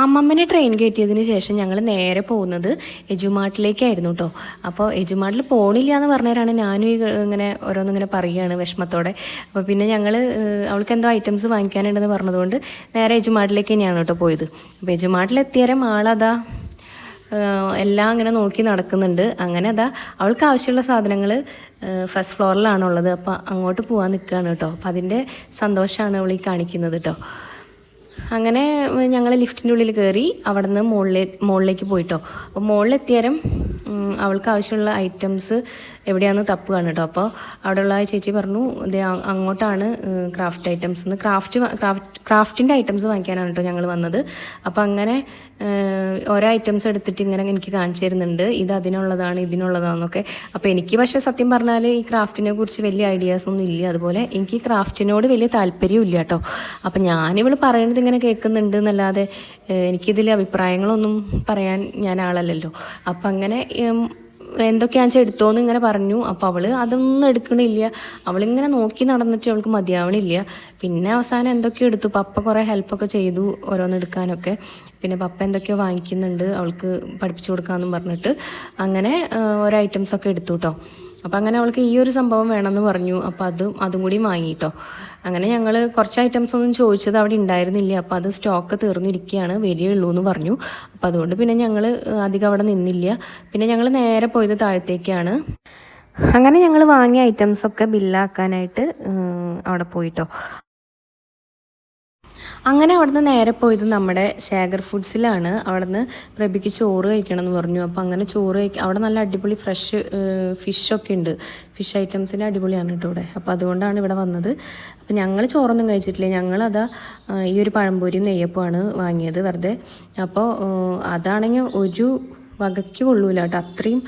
അമ്മമ്മനെ train കയറ്റിയതിന് ശേഷം ഞങ്ങൾ നേരെ പോകുന്നത് എജുമാർട്ടിലേക്കായിരുന്നു കേട്ടോ. അപ്പോൾ എജുമാർട്ടിൽ പോണില്ല എന്ന് പറഞ്ഞവരാണ് ഞാനും ഇങ്ങനെ ഓരോന്നിങ്ങനെ പറയുകയാണ് വിഷമത്തോടെ. അപ്പോൾ പിന്നെ ഞങ്ങൾ അവൾക്ക് എന്തോ ഐറ്റംസ് വാങ്ങിക്കാനുണ്ടെന്ന് പറഞ്ഞതുകൊണ്ട് നേരെ എജുമാർട്ടിലേക്ക് തന്നെയാണ് കേട്ടോ പോയത്. അപ്പോൾ എജുമാർട്ടിലെത്തിയാലും ആളതാ എല്ലാം ഇങ്ങനെ നോക്കി നടക്കുന്നുണ്ട്. അങ്ങനെ അതാ അവൾക്ക് ആവശ്യമുള്ള സാധനങ്ങൾ ഫസ്റ്റ് ഫ്ലോറിലാണുള്ളത്. അപ്പോൾ അങ്ങോട്ട് പോകാൻ നിൽക്കുകയാണ് കേട്ടോ. അപ്പോൾ അതിൻ്റെ സന്തോഷമാണ് അവൾ ഈ കാണിക്കുന്നത് കേട്ടോ. അങ്ങനെ ഞങ്ങൾ ലിഫ്റ്റിൻ്റെ ഉള്ളിൽ കയറി അവിടെ നിന്ന് മുകളിലേക്ക് പോയിട്ടോ. അപ്പോൾ മുകളിലെത്തിയാലും അവൾക്ക് ആവശ്യമുള്ള ഐറ്റംസ് എവിടെയാണെന്ന് തപ്പുകയാണ് കേട്ടോ. അപ്പോൾ അവിടെയുള്ള ചേച്ചി പറഞ്ഞു ഇത് അങ്ങോട്ടാണ് ക്രാഫ്റ്റ് ഐറ്റംസ് എന്ന് ക്രാഫ്റ്റിൻ്റെ ഐറ്റംസ് വാങ്ങിക്കാനാണ് കേട്ടോ ഞങ്ങൾ വന്നത്. അപ്പോൾ അങ്ങനെ ഓരോ ഐറ്റംസ് എടുത്തിട്ട് ഇങ്ങനെ എനിക്ക് കാണിച്ചു തരുന്നുണ്ട്, ഇത് അതിനുള്ളതാണ് ഇതിനുള്ളതാണെന്നൊക്കെ. അപ്പോൾ എനിക്ക് പക്ഷേ സത്യം പറഞ്ഞാൽ ഈ ക്രാഫ്റ്റിനെ കുറിച്ച് വലിയ ഐഡിയാസൊന്നും ഇല്ല. അതുപോലെ എനിക്ക് ക്രാഫ്റ്റിനോട് വലിയ താല്പര്യവും ഇല്ല കേട്ടോ. അപ്പം ഞാനിവൾ പറയുന്നത് ഇങ്ങനെ കേൾക്കുന്നുണ്ട് എന്നല്ലാതെ എനിക്കിതിൽ അഭിപ്രായങ്ങളൊന്നും പറയാൻ ഞാൻ ആളല്ലല്ലോ. അപ്പം അങ്ങനെ എന്തൊക്കെയാണെന്ന് വെച്ചാൽ എടുത്തോന്ന് ഇങ്ങനെ പറഞ്ഞു. അപ്പോൾ അവൾ അതൊന്നും എടുക്കണില്ല. അവളിങ്ങനെ നോക്കി നടന്നിട്ട് അവൾക്ക് മതിയാവണില്ല. പിന്നെ അവസാനം എന്തൊക്കെയോ എടുത്തു. പപ്പ കുറേ ഹെൽപ്പൊക്കെ ചെയ്തു ഓരോന്ന് എടുക്കാനൊക്കെ. പിന്നെ പപ്പ എന്തൊക്കെയോ വാങ്ങിക്കുന്നുണ്ട് അവൾക്ക് പഠിപ്പിച്ചു കൊടുക്കാമെന്നും പറഞ്ഞിട്ട് അങ്ങനെ ഓരോ ഐറ്റംസൊക്കെ എടുത്തു കേട്ടോ. അപ്പോൾ അങ്ങനെ അവൾക്ക് ഈ ഒരു സംഭവം വേണമെന്ന് പറഞ്ഞു. അപ്പോൾ അതും കൂടി വാങ്ങിയിട്ടോ. അങ്ങനെ ഞങ്ങൾ കുറച്ച് ഐറ്റംസ് ഒന്നും ചോദിച്ചത് അവിടെ ഉണ്ടായിരുന്നില്ല. അപ്പോൾ അത് സ്റ്റോക്ക് തീർന്നിരിക്കുകയാണ്, വരികയുള്ളൂ എന്ന് പറഞ്ഞു. അപ്പോൾ അതുകൊണ്ട് പിന്നെ ഞങ്ങൾ അധികം അവിടെ നിന്നില്ല. പിന്നെ ഞങ്ങൾ നേരെ പോയത് താഴത്തേക്കാണ്. അങ്ങനെ ഞങ്ങൾ വാങ്ങിയ ഐറ്റംസൊക്കെ ബില്ലാക്കാനായിട്ട് അവിടെ പോയിട്ടോ. അങ്ങനെ അവിടുന്ന് നേരെ പോയത് നമ്മുടെ ശേഖർ ഫുഡ്സിലാണ്. അവിടുന്ന് പ്രഭിക്ക് ചോറ് കഴിക്കണം എന്ന് പറഞ്ഞു. അപ്പോൾ അങ്ങനെ ചോറ് അവിടെ നല്ല അടിപൊളി ഫ്രഷ് ഫിഷൊക്കെ ഉണ്ട്. ഫിഷ് ഐറ്റംസിൻ്റെ അടിപൊളിയാണ് കേട്ടോ ഇവിടെ. അപ്പോൾ അതുകൊണ്ടാണ് ഇവിടെ വന്നത്. അപ്പോൾ ഞങ്ങൾ ചോറൊന്നും കഴിച്ചിട്ടില്ല. ഞങ്ങളതാ ഈ ഒരു പഴംപൊരിയും നെയ്യപ്പമാണ് വാങ്ങിയത് വെറുതെ. അപ്പോൾ അതാണെങ്കിൽ ഒരു വകയ്ക്ക് കൊള്ളൂല കേട്ടോ. അത്രയും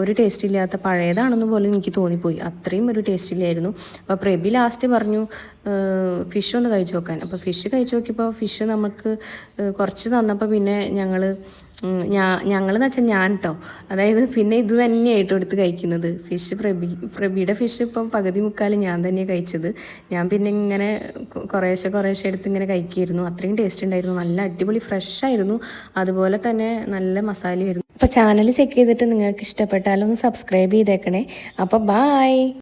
ഒരു ടേസ്റ്റ് ഇല്ലാത്ത പഴയതാണെന്ന് പോലും എനിക്ക് തോന്നിപ്പോയി. അത്രയും ഒരു ടേസ്റ്റ് ഇല്ലായിരുന്നു. അപ്പോൾ പ്രഭി ലാസ്റ്റ് പറഞ്ഞു ഫിഷ് ഒന്ന് കഴിച്ചു നോക്കാൻ. അപ്പോൾ ഫിഷ് കഴിച്ചു നോക്കിയപ്പോൾ ഫിഷ് നമുക്ക് കുറച്ച് തന്നപ്പോൾ പിന്നെ ഞങ്ങളെന്ന് വെച്ചാൽ ഞാൻ കേട്ടോ, അതായത് പിന്നെ ഇത് തന്നെയായിട്ടോ എടുത്ത് കഴിക്കുന്നത്. ഫിഷ് പ്രഭിയുടെ ഫിഷ് ഇപ്പം പകുതി മുക്കാലും ഞാൻ തന്നെയാണ് കഴിച്ചത്. ഞാൻ പിന്നെ ഇങ്ങനെ കുറേശ്ശെ എടുത്ത് ഇങ്ങനെ കഴിക്കുമായിരുന്നു. അത്രയും ടേസ്റ്റ് ഉണ്ടായിരുന്നു. നല്ല അടിപൊളി ഫ്രഷ് ആയിരുന്നു. അതുപോലെ തന്നെ നല്ല മസാലയായിരുന്നു. അപ്പോൾ ചാനൽ ചെക്ക് ചെയ്തിട്ട് നിങ്ങൾക്ക് ഇഷ്ടപ്പെട്ടാലൊന്ന് സബ്സ്ക്രൈബ് ചെയ്തേക്കണേ. അപ്പോൾ ബായ്.